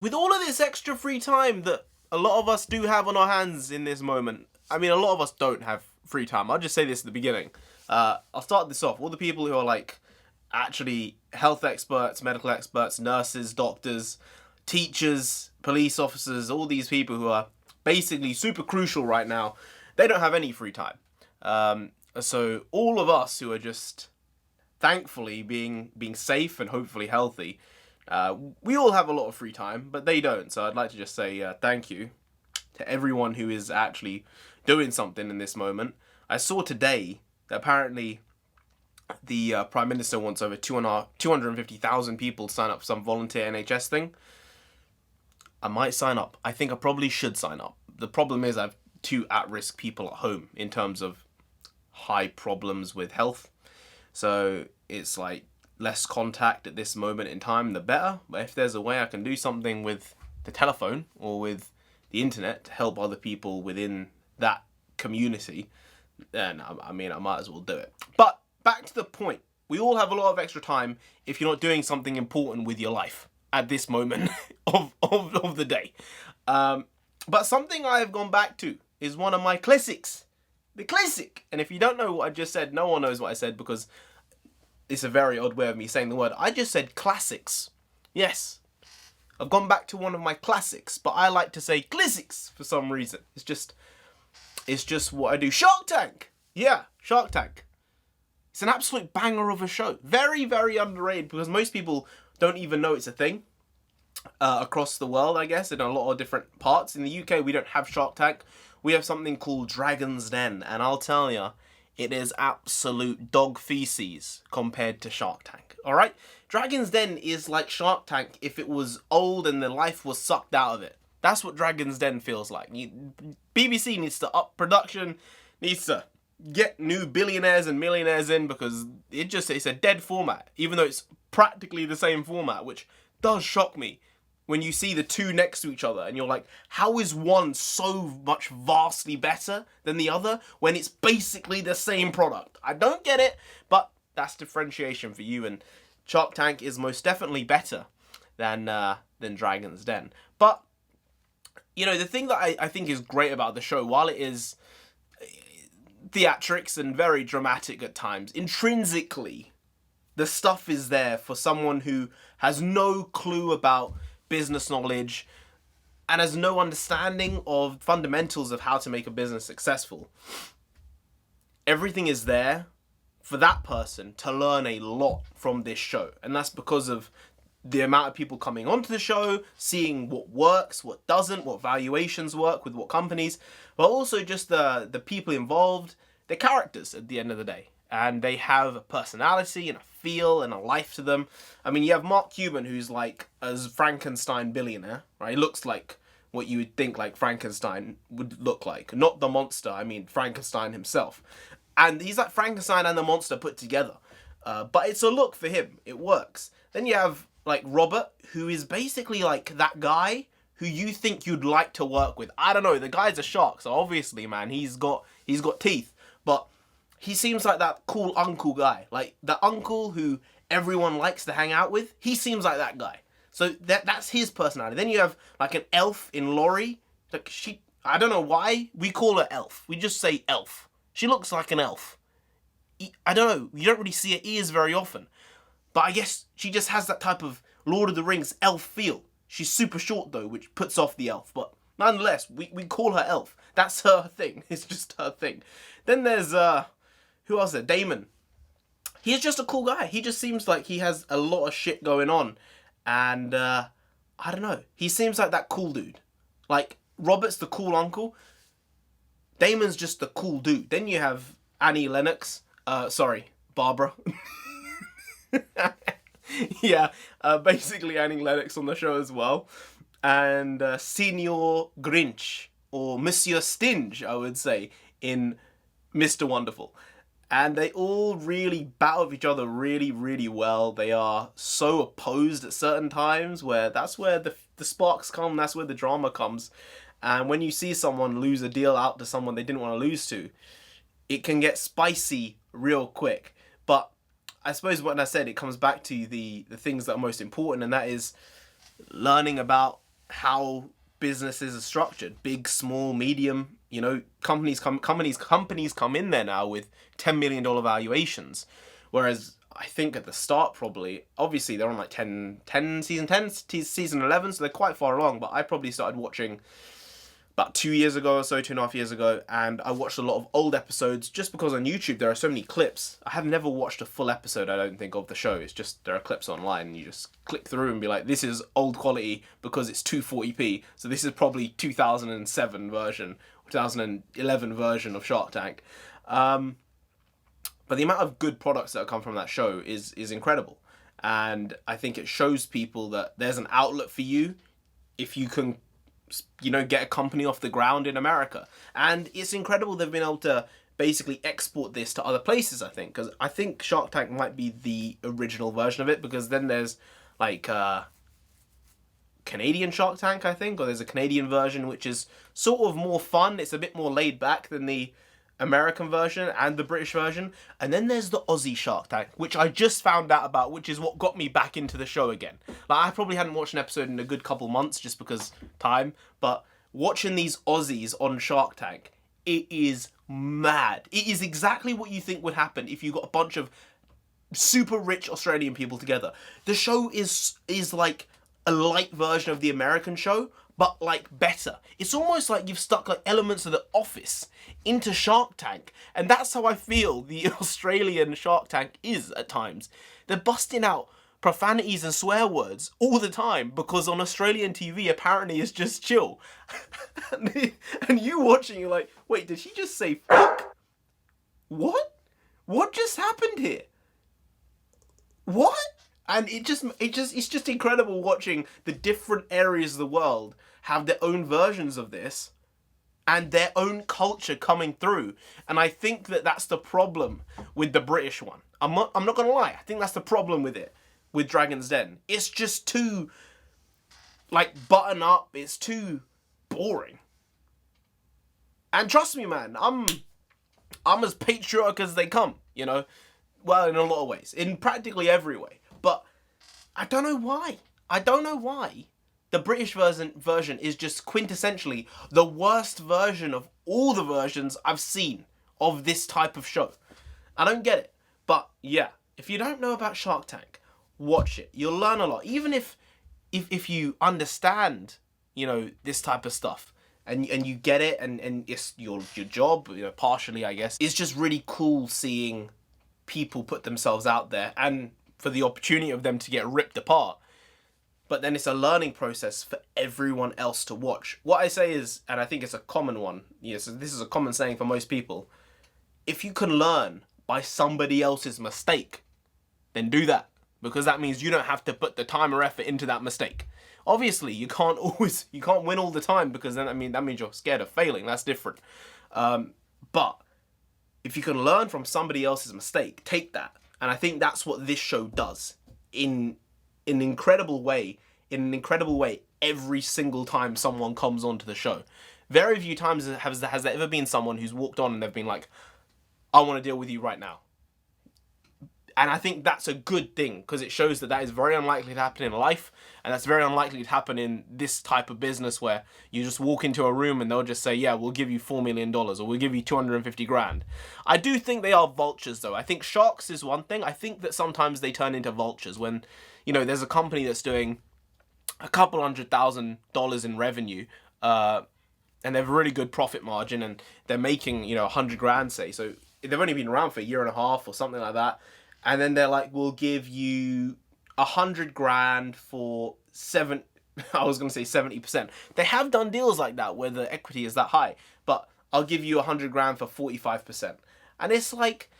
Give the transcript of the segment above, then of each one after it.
with all of this extra free time that a lot of us do have on our hands in this moment, I mean, a lot of us don't have free time. I'll just say this at the beginning. I'll start this off. All the people who are like actually health experts, medical experts, nurses, doctors, teachers, police officers, all these people who are basically super crucial right now, they don't have any free time. So all of us who are just thankfully being safe and hopefully healthy, we all have a lot of free time, but they don't. So I'd like to just say thank you to everyone who is actually doing something in this moment. I saw today that apparently the Prime Minister wants over 250,000 people to sign up for some volunteer NHS thing. I might sign up. I think I probably should sign up. The problem is I have two at-risk people at home in terms of high problems with health. So it's like less contact at this moment in time, the better. But if there's a way I can do something with the telephone or with the internet to help other people within that community, then I mean, I might as well do it. But back to the point. We all have a lot of extra time if you're not doing something important with your life at this moment of the day. But something I have gone back to is one of my classics. The classic. And if you don't know what I just said, no one knows what I said because it's a very odd way of me saying the word. I just said classics. Yes. I've gone back to one of my classics, but I like to say classics for some reason. It's just what I do. Shark Tank. Yeah, Shark Tank. It's an absolute banger of a show. Very, very underrated because most people don't even know it's a thing across the world, I guess, in a lot of different parts. In the UK, we don't have Shark Tank. We have something called Dragon's Den, and I'll tell you, it is absolute dog feces compared to Shark Tank. All right? Dragon's Den is like Shark Tank if it was old and the life was sucked out of it. That's what Dragon's Den feels like. BBC needs to up production, needs to get new billionaires and millionaires in because it's a dead format, even though it's practically the same format, which does shock me when you see the two next to each other and you're like, how is one so much vastly better than the other when it's basically the same product? I don't get it, but that's differentiation for you, and Shark Tank is most definitely better than Dragon's Den. But, you know, the thing that I think is great about the show, while it is theatrics and very dramatic at times, intrinsically, the stuff is there for someone who has no clue about business knowledge and has no understanding of fundamentals of how to make a business successful. Everything is there for that person to learn a lot from this show. And that's because of the amount of people coming onto the show, seeing what works, what doesn't, what valuations work with what companies, but also just the people involved, the characters at the end of the day. And they have a personality and a feel and a life to them. I mean, you have Mark Cuban, who's like a Frankenstein billionaire, right? He looks like what you would think like Frankenstein would look like. Not the monster, I mean Frankenstein himself. And he's like Frankenstein and the monster put together. But it's a look for him. It works. Then you have like Robert, who is basically like that guy who you think you'd like to work with. I don't know, the guy's a shark, so obviously, man, he's got teeth. But he seems like that cool uncle guy. Like, the uncle who everyone likes to hang out with. He seems like that guy. So that's his personality. Then you have, like, an elf in Laurie. Like, I don't know why we call her Elf. We just say Elf. She looks like an elf. I don't know. You don't really see her ears very often. But I guess she just has that type of Lord of the Rings elf feel. She's super short, though, which puts off the elf. But nonetheless, we call her Elf. That's her thing. It's just her thing. Then there's, who else there? Damon. He's just a cool guy. He just seems like he has a lot of shit going on. And, I don't know. He seems like that cool dude. Like, Robert's the cool uncle. Damon's just the cool dude. Then you have Annie Lennox. Barbara. Yeah, basically Annie Lennox on the show as well. And Senior Grinch, or Monsieur Stinge, I would say, in Mr. Wonderful. And they all really battle with each other really, really well. They are so opposed at certain times where that's where the sparks come, that's where the drama comes. And when you see someone lose a deal out to someone they didn't want to lose to, it can get spicy real quick. But I suppose when I said it comes back to the things that are most important, and that is learning about how businesses are structured. Big, small, medium, you know, companies come in there now with $10 million valuations. Whereas I think at the start, probably, obviously they're on like season 10, season 11, so they're quite far along, but I probably started watching about 2 years ago or so, 2.5 years ago, and I watched a lot of old episodes just because on YouTube there are so many clips. I have never watched a full episode, I don't think, of the show. It's just there are clips online and you just click through and be like, this is old quality because it's 240p, so this is probably 2007 version, 2011 version of Shark Tank. But the amount of good products that come from that show is incredible. And I think it shows people that there's an outlet for you if you can, you know, get a company off the ground in America. And it's incredible they've been able to basically export this to other places, I think. Because I think Shark Tank might be the original version of it, because then there's like Canadian Shark Tank, I think, or there's a Canadian version which is sort of more fun. It's a bit more laid back than the American version and the British version. And then there's the Aussie Shark Tank, which I just found out about, which is what got me back into the show again. Like, I probably hadn't watched an episode in a good couple months just because time, but watching these Aussies on Shark Tank, it is mad. It is exactly what you think would happen if you got a bunch of super rich Australian people together. The show is like a light version of the American show, but like better. It's almost like you've stuck like elements of The Office into Shark Tank, and that's how I feel the Australian Shark Tank is at times. They're busting out profanities and swear words all the time because on Australian TV apparently it's just chill. And you watching, you're like, wait, did she just say fuck? What? What just happened here? What? And it's just incredible watching the different areas of the world have their own versions of this and their own culture coming through. And I think that that's the problem with the British one. I'm not gonna lie. I think that's the problem with it, with Dragon's Den. It's just too, like, button up. It's too boring. And trust me, man, I'm as patriotic as they come, you know? Well, in a lot of ways. In practically every way. But I don't know why. The British version is just quintessentially the worst version of all the versions I've seen of this type of show. I don't get it. But yeah, if you don't know about Shark Tank, watch it. You'll learn a lot. Even if you understand, you know, this type of stuff and you get it and it's your job, you know, partially, I guess. It's just really cool seeing people put themselves out there and for the opportunity of them to get ripped apart. But then it's a learning process for everyone else to watch. What I say is, and I think it's a common one, yes, this is a common saying for most people, if you can learn by somebody else's mistake, then do that. Because that means you don't have to put the time or effort into that mistake. Obviously, you can't win all the time, because then that means you're scared of failing. That's different. But if you can learn from somebody else's mistake, take that. And I think that's what this show does in an incredible way every single time someone comes onto the show. Very few times has there ever been someone who's walked on and they've been like, I want to deal with you right now. And I think that's a good thing, because it shows that is very unlikely to happen in life, and that's very unlikely to happen in this type of business where you just walk into a room and they'll just say, yeah, we'll give you $4 million or we'll give you 250 grand. I do think they are vultures, though. I think sharks is one thing. I think that sometimes they turn into vultures when, you know, there's a company that's doing a couple $100,000 in revenue, and they have a really good profit margin, and they're making, you know, 100 grand, say. So they've only been around for a year and a half or something like that. And then they're like, we'll give you 100 grand for 70%. They have done deals like that where the equity is that high, but I'll give you 100 grand for 45%. And it's like,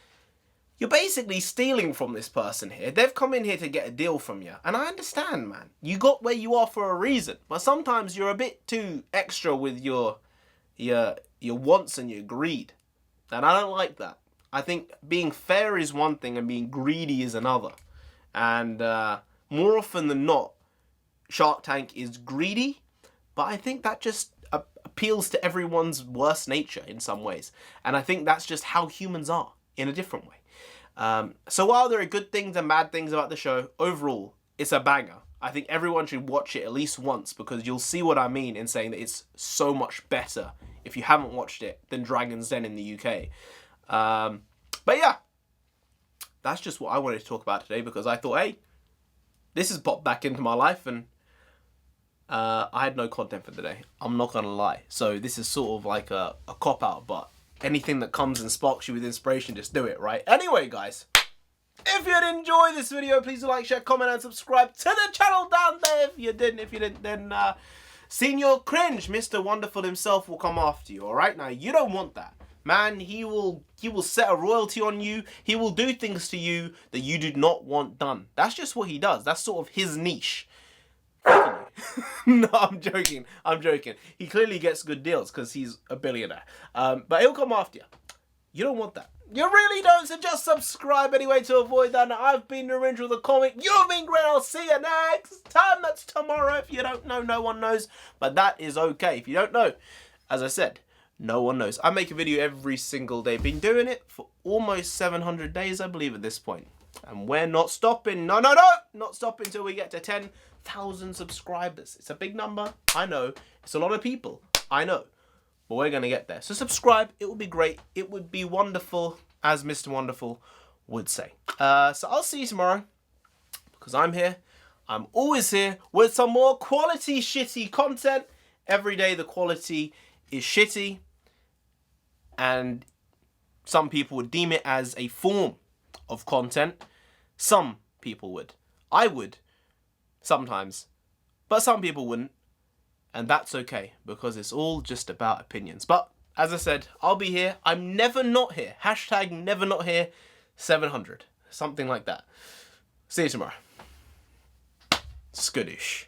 you're basically stealing from this person here. They've come in here to get a deal from you. And I understand, man. You got where you are for a reason. But sometimes you're a bit too extra with your wants and your greed. And I don't like that. I think being fair is one thing and being greedy is another. And more often than not, Shark Tank is greedy, but I think that just appeals to everyone's worst nature in some ways. And I think that's just how humans are in a different way. So while there are good things and bad things about the show, overall, it's a banger. I think everyone should watch it at least once, because you'll see what I mean in saying that it's so much better if you haven't watched it than Dragon's Den in the UK. But yeah, that's just what I wanted to talk about today, because I thought, hey, this has popped back into my life, and I had no content for today. I'm not going to lie. So this is sort of like a cop-out, but anything that comes and sparks you with inspiration, just do it, right? Anyway, guys, if you did enjoy this video, please do like, share, comment, and subscribe to the channel down there. If you didn't, then Senior Cringe, Mr. Wonderful himself, will come after you, alright? Now, you don't want that. Man, he will set a royalty on you. He will do things to you that you do not want done. That's just what he does. That's sort of his niche. No, I'm joking. He clearly gets good deals because he's a billionaire. But he'll come after you. You don't want that. You really don't, so just subscribe anyway to avoid that. Now, I've been NarendraTheComic. You've been great. I'll see you next time. That's tomorrow. If you don't know, no one knows. But that is okay. If you don't know, as I said, no one knows. I make a video every single day. Been doing it for almost 700 days, I believe, at this point. And we're not stopping. No. Not stopping until we get to 10,000 subscribers. It's a big number. I know. It's a lot of people. I know. But we're going to get there. So subscribe. It would be great. It would be wonderful, as Mr. Wonderful would say. So I'll see you tomorrow, because I'm here. I'm always here with some more quality shitty content. Every day the quality is shitty. And some people would deem it as a form of content. Some people would. I would. Sometimes. But some people wouldn't. And that's okay, because it's all just about opinions. But, as I said, I'll be here. I'm never not here. Hashtag never not here. 700. Something like that. See you tomorrow. Skadoosh.